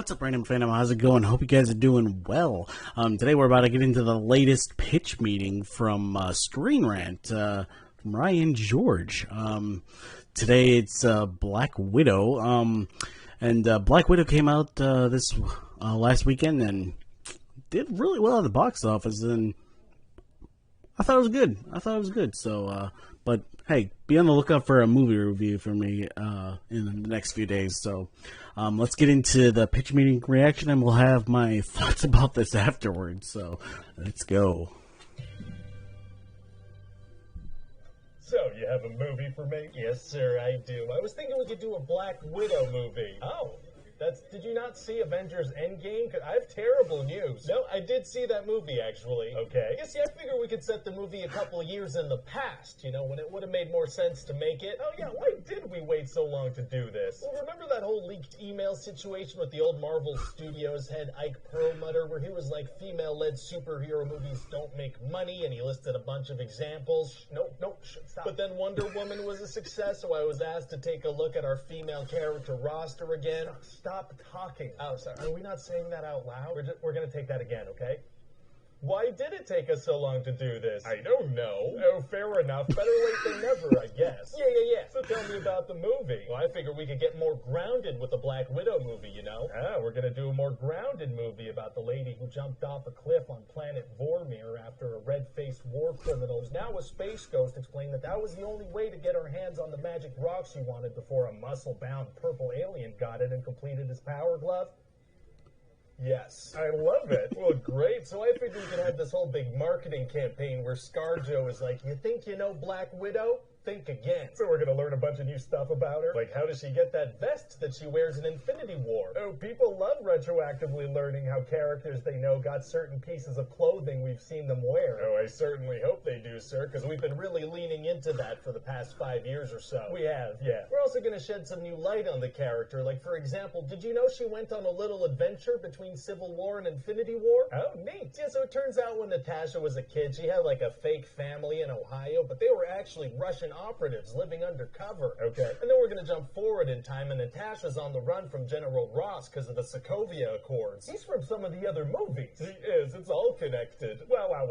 What's up, random fandom? How's it going? Hope you guys are doing well. Today we're about to get into the latest pitch meeting from Screen Rant from Ryan George. Today it's Black Widow, and Black Widow came out this last weekend and did really well at the box office, and I thought it was good. So, but hey, be on the lookout for a movie review from me in the next few days. So, let's get into the pitch meeting reaction, and we'll have my thoughts about this afterwards. So, let's go. So, you have a movie for me? Yes, sir, I do. I was thinking we could do a Black Widow movie. Oh. Did you not see Avengers Endgame? I have terrible news. No, I did see that movie, actually. Okay. Yeah, see, I figured we could set the movie a couple of years in the past, you know, when it would have made more sense to make it. Oh, yeah, why did we wait so long to do this? Well, remember that whole leaked email situation with the old Marvel Studios head Ike Perlmutter, where he was like, female-led superhero movies don't make money, and he listed a bunch of examples? Nope, stop. But then Wonder Woman was a success, so I was asked to take a look at our female character roster again. Stop talking. Oh, sorry. Are we not saying that out loud? We're going to take that again, okay? Why did it take us so long to do this? I don't know. Oh, fair enough. Better late than never, I guess. Yeah. So tell me about the movie. Well, I figured we could get more grounded with the Black Widow movie, you know? We're going to do a more grounded movie about the lady who jumped off a cliff on planet Vormir after a red-faced war criminal who's now a space ghost explained that was the only way to get her hands on the magic rock she wanted before a muscle-bound purple alien got it and completed his power glove. Yes. I love it. Well, great. So I figured we could have this whole big marketing campaign where ScarJo is like, you think you know Black Widow? Think again. So we're going to learn a bunch of new stuff about her? Like, how does she get that vest that she wears in Infinity War? Oh, people love retroactively learning how characters they know got certain pieces of clothing we've seen them wear. Oh, I certainly hope they do, sir, because we've been really leaning into that for the past 5 years or so. We have, yeah. We're also going to shed some new light on the character. Like, for example, did you know she went on a little adventure between Civil War and Infinity War? Oh, neat. Yeah, so it turns out when Natasha was a kid, she had like a fake family in Ohio, but they were actually Russian operatives living undercover. Okay. And then we're going to jump forward in time, and Natasha's on the run from General Ross because of the Sokovia Accords. He's from some of the other movies. He is. It's all connected. Wow.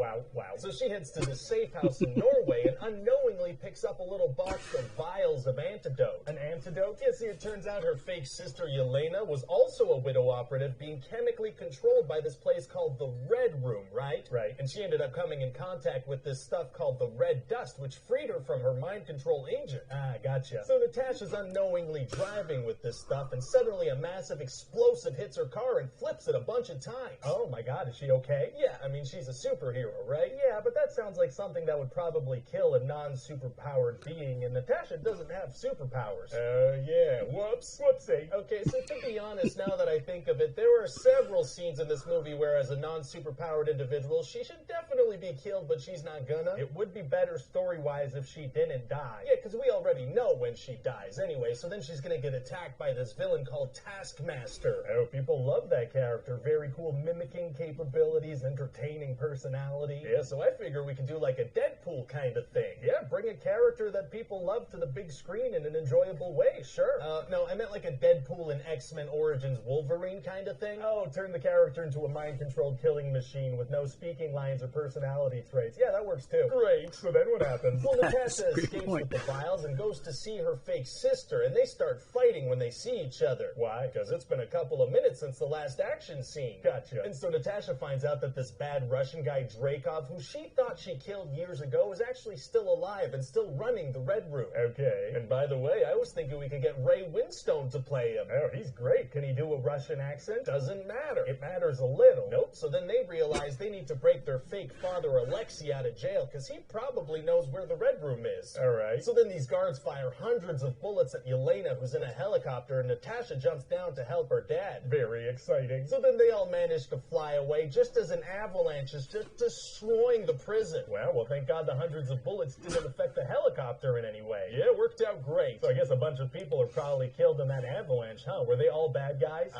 So she heads to this safe house in Norway and unknowingly picks up a little box of vials of antidote. An antidote? Yeah, see, it turns out her fake sister Yelena was also a widow operative being chemically controlled by this place called the Red Room, right? Right. And she ended up coming in contact with this stuff called the Red Dust, which freed her from her mind control agent. Ah, gotcha. So Natasha's unknowingly driving with this stuff, and suddenly a massive explosive hits her car and flips it a bunch of times. Oh my god, is she okay? Yeah, I mean, she's a superhero, right? Yeah, but that sounds like something that would probably kill a non-superpowered being, and Natasha doesn't have superpowers. Yeah. Whoopsie. Okay, so to be honest, now that I think of it, there were several scenes in this movie where as a non-superpowered individual, she should definitely be killed, but she's not gonna. It would be better story-wise if she didn't die. Yeah, because we already know when she dies anyway, so then she's gonna get attacked by this villain called Taskmaster. Oh, people love that character. Very cool mimicking capabilities, entertaining personality. Yeah, so I figure we could do like a Deadpool kind of thing. Yeah, bring a character that people love to the big screen in an enjoyable way, sure. No, I meant like a Deadpool in X-Men Origins Wolverine kind of thing. Oh, turn the character into a mind-controlled killing machine with no speaking lines or personality traits. Yeah, that works too. Great. So then what happens? Well, Natasha escapes with the vials and goes to see her fake sister, and they start fighting when they see each other. Why? Because it's been a couple of minutes since the last action scene. Gotcha. And so Natasha finds out that this bad Russian guy Dreykov, who she thought she killed years ago, is actually still alive and still running the Red Room. Okay. And by the way, I was thinking we could get Ray Winstone to play him. Oh, he's great. Can he do a Russian accent? Doesn't matter. It matters a little. Nope. So then they realize they need to break their fake father Alexei out of jail, because he probably knows where the Red Room is. All right. So then these guards fire hundreds of bullets at Yelena, who's in a helicopter, and Natasha jumps down to help her dad. Very exciting. So then they all manage to fly away just as an avalanche is just destroying the prison. Well, thank God the hundreds of bullets didn't affect the helicopter in any way. Yeah, it worked out great. So I guess a bunch of people are probably killed in that avalanche, huh? Were they all bad guys?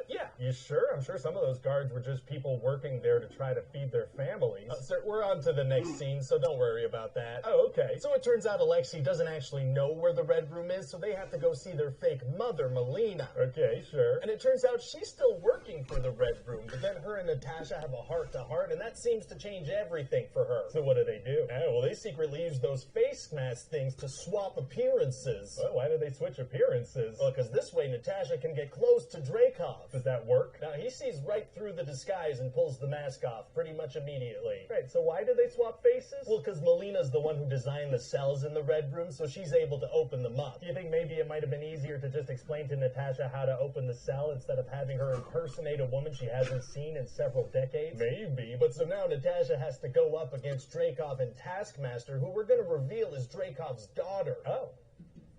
Yeah. You sure? I'm sure some of those guards were just people working there to try to feed their families. Sir, we're on to the next scene, so don't worry about that. Oh, okay. So So it turns out Alexei doesn't actually know where the Red Room is, so they have to go see their fake mother, Melina. Okay, sure. And it turns out she's still working for the Red Room, but then her and Natasha have a heart-to-heart, and that seems to change everything for her. So what do? Well, they secretly use those face mask things to swap appearances. Well, why do they switch appearances? Well, because this way Natasha can get close to Dreykov. Does that work? Now, he sees right through the disguise and pulls the mask off pretty much immediately. Right, so why do they swap faces? Well, because Melina's the one who designed the cells in the Red Room, so she's able to open them up. Do you think maybe it might have been easier to just explain to Natasha how to open the cell instead of having her impersonate a woman she hasn't seen in several decades? Maybe, but so now Natasha has to go up against Dreykov and Taskmaster, who we're going to reveal is Dreykov's daughter. Oh.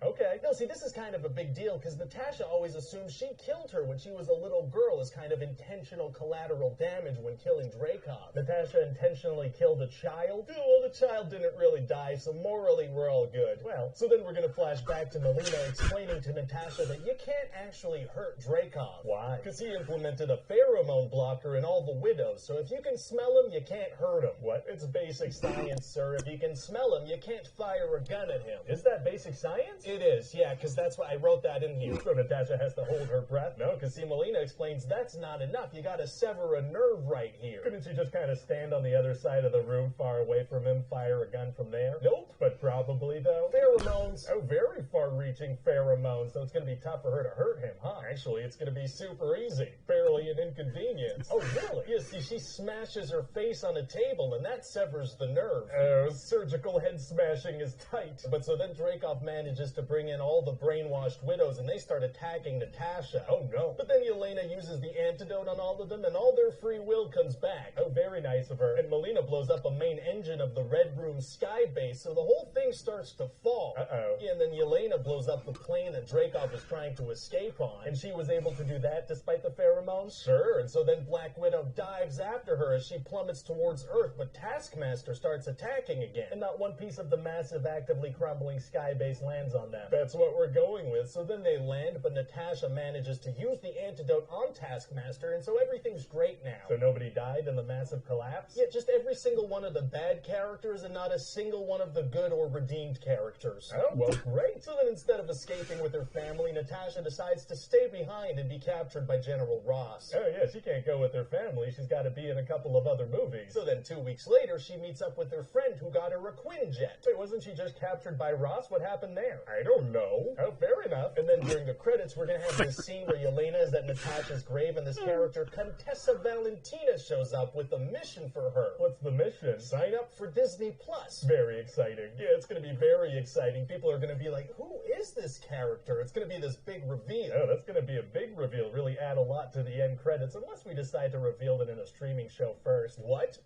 Okay. No, see, this is kind of a big deal because Natasha always assumed she killed her when she was a little girl as kind of intentional collateral damage when killing Dreykov. Natasha intentionally killed a child? Well, the child didn't really die, so morally we're all good. Well, so then we're going to flash back to Melina explaining to Natasha that you can't actually hurt Dreykov. Why? Because he implemented a pheromone blocker in all the widows, so if you can smell him, you can't hurt him. What? It's basic science, sir. If you can smell him, you can't fire a gun at him. Is that basic science? It is, yeah, because that's why I wrote that in here. So Natasha has to hold her breath? No, because see, Melina explains that's not enough. You gotta sever a nerve right here. Couldn't she just kind of stand on the other side of the room, far away from him, fire a gun from there? Nope, but probably, though. Pheromones. Oh, very far-reaching pheromones, so it's gonna be tough for her to hurt him, huh? Actually, it's gonna be super easy. Barely an inconvenience. Oh, really? Yeah, see, she smashes her face on a table, and that severs the nerve. Oh, surgical head smashing is tight. But so then Dreykov manages to bring in all the brainwashed widows, and they start attacking Natasha. Oh, no. But then Yelena uses the antidote on all of them, and all their free will comes back. Oh, very nice of her. And Melina blows up a main engine of the Red Room sky base, so the whole thing starts to fall. Uh-oh. Yeah, and then Yelena blows up the plane that Dreykov was trying to escape on, and she was able to do that despite the pheromones? Sure. And so then Black Widow dives after her as she plummets towards Earth, but Taskmaster starts attacking again, and not one piece of the massive, actively crumbling sky base lands on them. That's what we're going with. So then they land, but Natasha manages to use the antidote on Taskmaster, and so everything's great now. So nobody died in the massive collapse? Yeah, just every single one of the bad characters and not a single one of the good or redeemed characters. Oh, well, great. So then instead of escaping with her family, Natasha decides to stay behind and be captured by General Ross. Oh, yeah, she can't go with her family. She's got to be in a couple of other movies. So then 2 weeks later, she meets up with her friend who got her a Quinjet. Wait, wasn't she just captured by Ross? What happened there? I don't know. Oh, fair enough. And then during the credits, we're going to have this scene where Yelena is at Natasha's grave, and this character, Contessa Valentina, shows up with a mission for her. What's the mission? Sign up for Disney Plus. Very exciting. Yeah, it's going to be very exciting. People are going to be like, who is this character? It's going to be this big reveal. Oh, that's going to be a big reveal. Really add a lot to the end credits, unless we decide to reveal it in a streaming show first. What?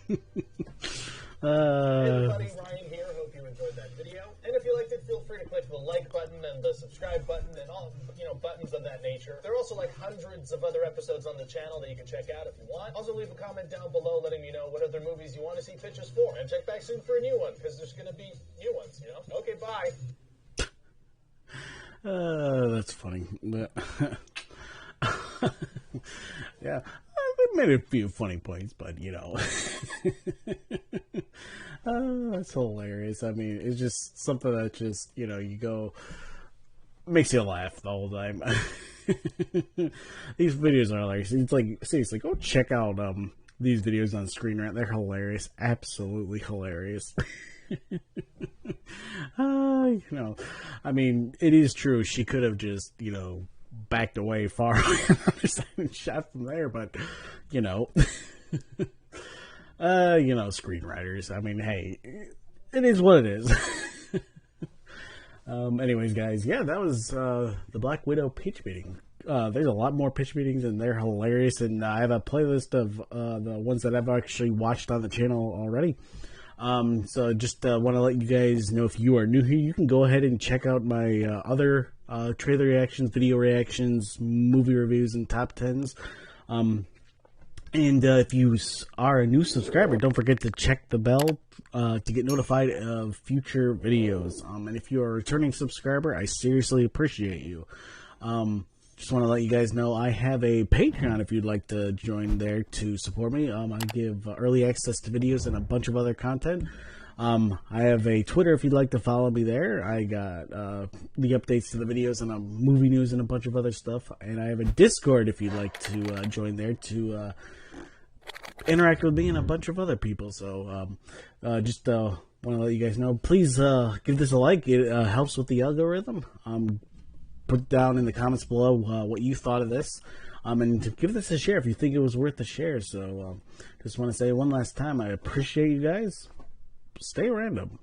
Hey everybody, Ryan here. Hope you enjoyed that video. And if you liked it, feel free to click the like button and the subscribe button and all, buttons of that nature. There are also like hundreds of other episodes on the channel that you can check out if you want. Also leave a comment down below letting me know what other movies you want to see pitches for. And check back soon for a new one, because there's going to be new ones, Okay, bye. That's funny. Yeah, they made a few funny points, but that's hilarious. I mean, it's just something that just you go, makes you laugh the whole time. These videos are hilarious. It's like, seriously, go check out these videos on Screen Rant. They're hilarious, absolutely hilarious. I mean, it is true. She could have just backed away far and shot from there, but screenwriters, I mean, hey, it is what it is. Anyways, guys, yeah, that was the Black Widow pitch meeting. There's a lot more pitch meetings, and they're hilarious, and I have a playlist of the ones that I've actually watched on the channel already. So just want to let you guys know, if you are new here, you can go ahead and check out my other trailer reactions, video reactions, movie reviews, and top 10s. And if you are a new subscriber, don't forget to check the bell to get notified of future videos. And if you're a returning subscriber, I seriously appreciate you. Just want to let you guys know I have a Patreon if you'd like to join there to support me. I give early access to videos and a bunch of other content. I have a Twitter if you'd like to follow me there. I got the updates to the videos and movie news and a bunch of other stuff. And I have a Discord if you'd like to join there to interact with me and a bunch of other people. So just want to let you guys know, please give this a like. It helps with the algorithm. Put down in the comments below what you thought of this. And give this a share if you think it was worth a share. So just want to say one last time, I appreciate you guys. Stay random.